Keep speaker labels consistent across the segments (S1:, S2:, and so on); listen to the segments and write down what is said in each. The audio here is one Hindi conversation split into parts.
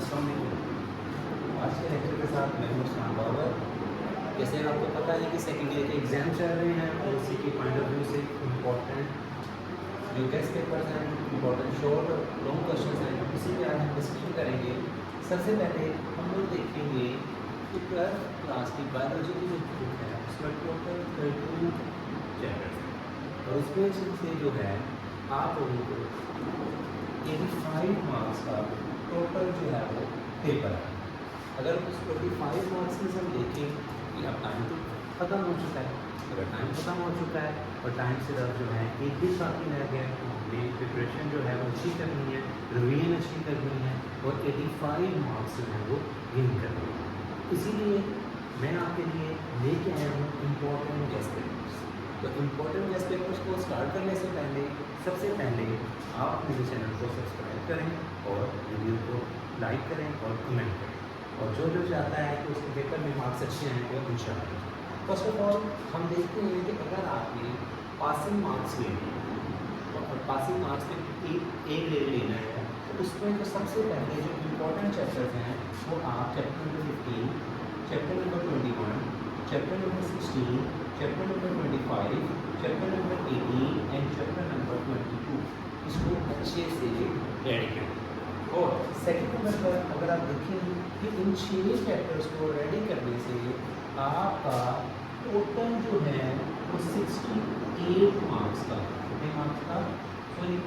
S1: अस्सलाम वालेकुम। आज के लेक्चर के साथ मैं हूं उस्मान बाबर। जैसे आपको पता है कि सेकेंड ईयर के एग्ज़ाम चल रहे हैं और उसी के पॉइंट ऑफ व्यू से इम्पोर्टेंट जो टेस्ट पेपर्स हैं, इम्पोर्टेंट शॉर्ट और लॉन्ग क्वेश्चन हैं, उसी पे आज हम डिस्कशन करेंगे। सबसे पहले हम लोग देखेंगे कि ट्वेल्थ क्लास की बायोलॉजी की जो बुक है उसमें टोटल 32 चैप्टर्स हैं और उसमें से जो है आप लोगों को 85 मार्क्स का टोटल जो है वो पेपर है। अगर उस 25 मार्क्स में से हम देखें कि अब टाइम तो ख़त्म हो चुका है, अगर टाइम ख़त्म हो चुका है और टाइम से अब जो है एक दिन बाकी रह गया है, तो हमें प्रिपरेशन जो है वो अच्छी करनी है, रिवीजन अच्छी करनी है और 85 मार्क्स जो है वो गेन करनी है। इसीलिए मैं आपके लिए लेके आया हूँ इम्पोर्टेंट गेस्ट पेपर्स। तो इम्पोर्टेंट गेस्ट पेपर्स को स्टार्ट करने से पहले सबसे पहले आप मेरे चैनल को सब्सक्राइब करें और वीडियो को लाइक करें और कमेंट करें, और जो जो चाहता है कि उसके पेपर में मार्क्स अच्छे आएँ वो इंशाअल्लाह। फर्स्ट ऑफ ऑल हम देखते हैं कि अगर आपने पासिंग मार्क्स लेने हैं और पासिंग मार्क्स में एक ग्रेड लेना है तो उसमें जो सबसे पहले जो इम्पोर्टेंट चैप्टर्स हैं वो आप chapter number 15, chapter number 21, chapter number 16, chapter number 25, chapter number 18 and chapter number 22 इसको अच्छे से रेडी करें। और सेकंड नंबर पर अगर आप देखें कि इन 6 चैप्टर्स को रेडी करने से आपका टोटल जो है वो 68 मार्क्स का, कितने मार्क्स का, सॉरी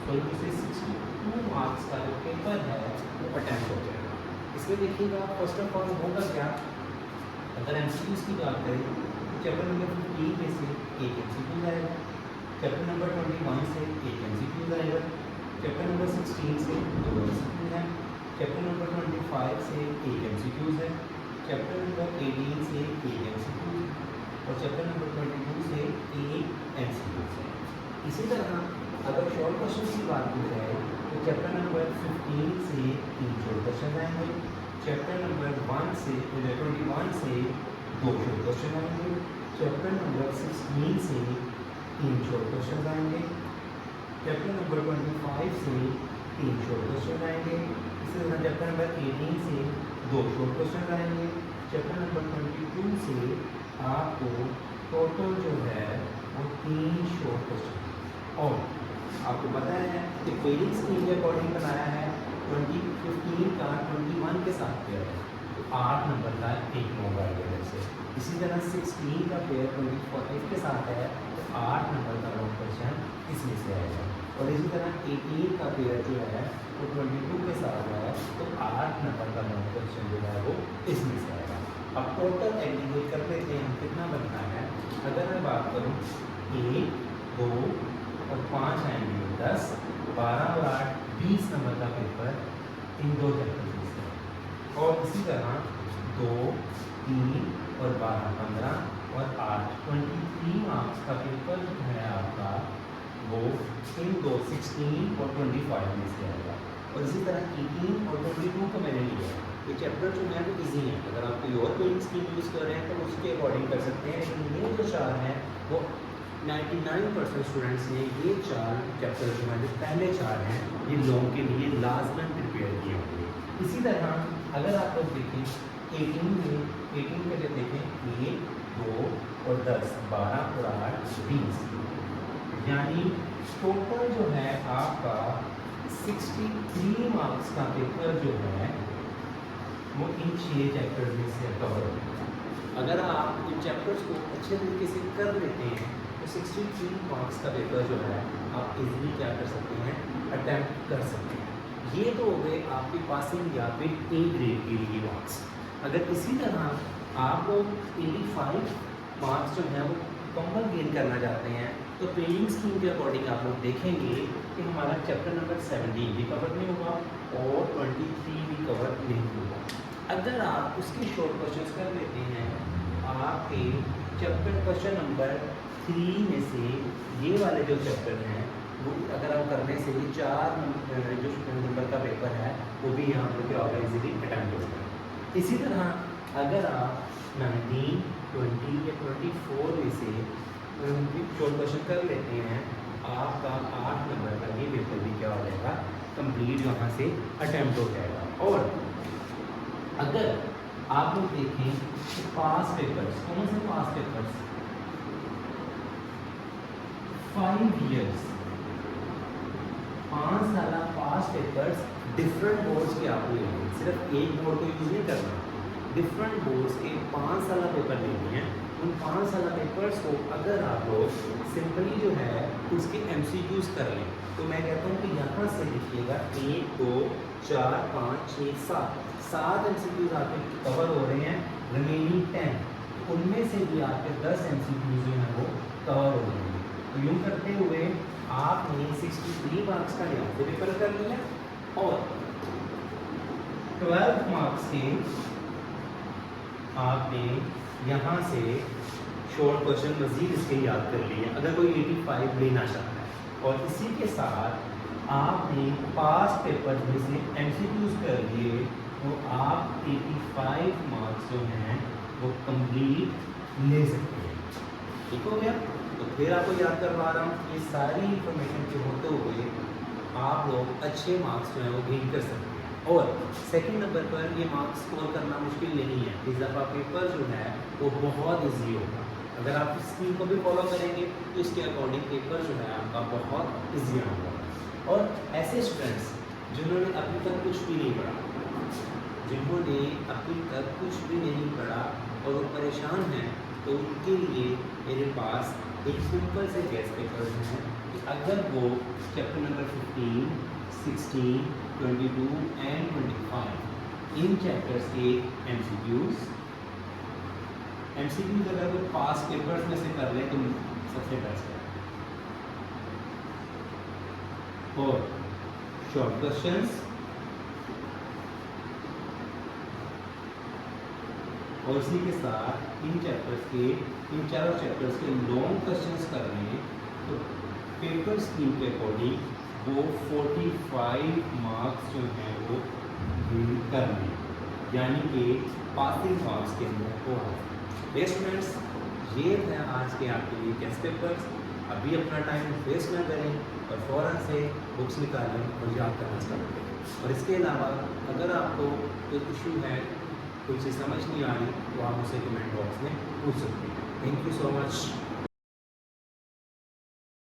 S1: 62 मार्क्स का जो पेपर है वो अटेम्प्ट हो जाएगा। इसमें देखिएगा फर्स्ट ऑफ ऑल होगा क्या, अगर एमसीक्यूज़ की बात करें तो चैप्टर नंबर 15 में से एक एमसीक्यू आएगा, चैप्टर नंबर 21 से एक एमसीक्यू आएगा, चैप्टर नंबर 16 से 2 एमसीक्यू हैं, चैप्टर नंबर 25 से एक एमसीक्यू है, चैप्टर नंबर 18 से एक एमसीक्यू और चैप्टर नंबर 22 से एक एमसीक्यू है। इसी तरह अगर शॉर्ट क्वेश्चन की बात की जाए तो चैप्टर नंबर 15 से 3 शॉर्ट क्वेश्चन आएंगे, चैप्टर नंबर 1 से 21 से 2 शॉर्ट क्वेश्चन आएंगे, चैप्टर नंबर 16 से 3 शॉर्ट क्वेश्चन आएंगे, चैप्टर नंबर 25 से 3 शॉर्ट क्वेश्चन आएंगे। इसी तरह चैप्टर नंबर 18 से 2 शॉर्ट क्वेश्चन आएंगे, चैप्टर नंबर 22 से आपको टोटल जो है वो 3 शॉर्ट क्वेश्चन। और आपको पता है कि पेरिंग स्कीम के अकॉर्डिंग बनाया है 2015 का 21 के साथ पेयर है, तो 8 नंबर का एक मोबाइल है से। इसी तरह 16 का पेयर 25 के साथ है तो 8 नंबर का लॉन्ग क्वेश्चन इसमें से आएगा। और इसी तरह 18 का पेयर जो है वो 22 के साथ है तो 8 नंबर का लॉन्ग क्वेश्चन जो है वो इसमें से आएगा। अब टोटल एग्रीगेट कर लेते हैं हम कितना बनता है। अगर मैं बात करूँ 1, 2 और 5 आएंगे 10, 12 और 8 20 नंबर का पेपर इन 2 चैप्टर से है। और इसी तरह 2, 3 और 12 15 और 8 23 मार्क्स का पेपर जो है आपका वो इन 2 16 और 25 में से आएगा। और इसी तरह 18 और 22 को मैंने लिया है। ये चैप्टर जो है वो ईजी है, अगर आप कोई और पेरिंग स्कीम यूज़ कर रहे हैं तो उसके अकॉर्डिंग कर सकते हैं, लेकिन ये जो 4 हैं वो 99% स्टूडेंट्स ने ये 4 चैप्टर जो हैं जो पहले 4 हैं ये लॉन्ग के लिए लाजमन प्रिपेयर किए होंगे। इसी तरह अगर आप लोग देखें 18 में जब देखें 1, 2 और 10, 12 और 8 20, यानी टोटल जो है आपका 63 मार्क्स का पेपर जो है वो इन 6 चैप्टर्स में से कवर होगा। अगर आप इन चैप्टर्स को अच्छे तरीके से कर लेते हैं तो 63 मार्क्स का पेपर जो है आप इजीली क्या कर सकते हैं, अटैम्प्ट कर सकते हैं। ये तो हो गए आपकी पासिंग या फिर ए ग्रेड के लिए मार्क्स। अगर इसी तरह आप लोग 85 मार्क्स जो हैं वो कम्बल गेन करना चाहते हैं तो पेरिंग स्कीम के अकॉर्डिंग आप लोग देखेंगे कि हमारा चैप्टर नंबर 17 भी कवर नहीं होगा और 23 भी कवर नहीं होगा। अगर आप उसके शॉर्ट क्वेश्चंस कर लेते हैं, आपके चैप्टर क्वेश्चन नंबर 3 में से ये वाले जो चैप्टर हैं वो अगर हम करने से 4 जो नंबर का पेपर है वो भी यहाँ पर क्या होगा, इजीली अटेम्प्ट होगा। इसी तरह अगर आप 19, 20 या 24 में से शॉर्ट क्वेश्चन कर लेते हैं, आपका 8 नंबर का ये पेपर भी क्या हो जाएगा, कंप्लीट यहाँ से अटेम्प्ट हो जाएगा। और अगर आप लोग देखें कि पास पेपर्स, कौन से पास पेपर्स, 5 years 5 साल पास पेपर्स डिफरेंट बोर्ड्स के आपको लेंगे, सिर्फ एक बोर्ड को यूज नहीं करना, डिफरेंट बोर्ड्स के 5 साल पेपर लेने हैं। उन 5 साल पेपर्स को अगर आप लोग सिंपली जो है उसके MCQs कर लें, तो मैं कहता हूँ कि यहाँ से लिखिएगा 1 2 4 5 6 7 MCQs आपके कवर हो रहे हैं, रिमेनिंग 10 उनमें से भी आपके 10 MCQs जो हैं वो कवर हो रहे हैं। तो यूँ करते हुए आपने 63 मार्क्स का यहाँ से पेपर कर लिया और 12 मार्क्स के आपने यहाँ से शॉर्ट क्वेश्चन मजीद इसके याद कर लिए अगर कोई 85 लेना चाहता है। और इसी के साथ आपने पास पेपर में से MCQs कर लिए, तो आप 85 मार्क्स जो हैं वो कंप्लीट ले सकते हैं। ठीक हो गया? तो फिर आपको याद करवा रहा हूँ, ये सारी इंफॉर्मेशन के होते हुए आप लोग अच्छे मार्क्स जो हैं वो गेन कर सकते हैं। और सेकंड नंबर पर ये मार्क्स स्कोर करना मुश्किल नहीं है, इस दफ़ा पेपर जो है वो बहुत ईजी होगा। अगर आप इस स्कीम को भी फॉलो करेंगे तो इसके अकॉर्डिंग पेपर जो है आपका बहुत ईजी होगा। और ऐसे स्टूडेंट्स जिन्होंने अभी तक कुछ भी नहीं पढ़ा, जिन्होंने अभी तक कुछ भी नहीं पढ़ा और वो परेशान हैं, तो उनके लिए मेरे पास एक सिंपल से गेस पेपर्स हैं कि अगर वो chapter number 15, 16, 22 and 25 in chapters के MCQs अगर वो पास पेपर्स में से कर ले तो सबसे बेस्ट है। और शॉर्ट क्वेश्चंस और इसी के साथ इन चारों चैप्टर्स के लॉन्ग क्वेश्चंस कर रहे हैं, तो पेपर स्कीम के अकॉर्डिंग वो 45 मार्क्स जो हैं वो गेन कर लें, यानी कि पासिंग मार्क्स के अंदर वो है। स्टूडेंट्स, ये है आज के आपके लिए टेस्ट पेपर्स। अभी अपना टाइम वेस्ट ना करें और फ़ौरन से बुक्स निकालें और याद करना स्टार्ट करें। और इसके अलावा अगर आपको कोई इशू है, कोई चीज़ समझ नहीं आ रही, तो आप उसे कमेंट बॉक्स में पूछ सकते हैं। Thank you so much.